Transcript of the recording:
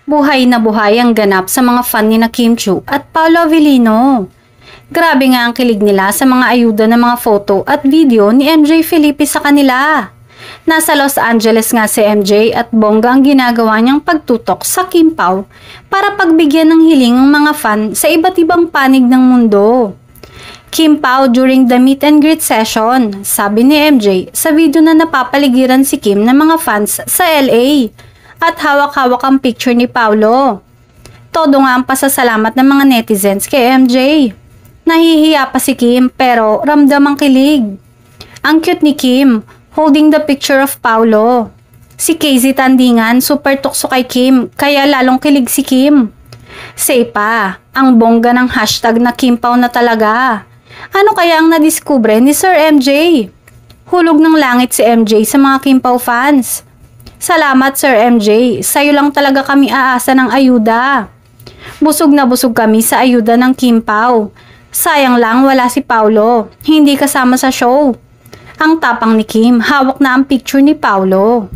Buhay na buhay ang ganap sa mga fan ni na Kim Chiu at Paolo Avellino. Grabe nga ang kilig nila sa mga ayuda ng mga photo at video ni MJ Felipe sa kanila. Nasa Los Angeles nga si MJ at bongga ang ginagawa niyang pagtutok sa Kim Pao para pagbigyan ng hiling ng mga fan sa iba't ibang panig ng mundo. Kim Pao during the meet and greet session, sabi ni MJ sa video na napapaligiran si Kim ng mga fans sa LA at hawak-hawak ang picture ni Paolo. Todo nga ang pasasalamat ng mga netizens kay MJ. Nahihiya pa si Kim pero ramdam ang kilig. Ang cute ni Kim, holding the picture of Paolo. Si Casey Tandingan super tukso kay Kim kaya lalong kilig si Kim. Say pa, ang bongga ng hashtag na Kim Pao na talaga. Ano kaya ang nadiskubre ni Sir MJ? Hulog ng langit si MJ sa mga Kim Pao fans. Salamat Sir MJ, sa'yo lang talaga kami aasa ng ayuda. Busog na busog kami sa ayuda ng Kim Pao. Sayang lang wala si Paolo, hindi kasama sa show. Ang tapang ni Kim, hawak na ang picture ni Paolo.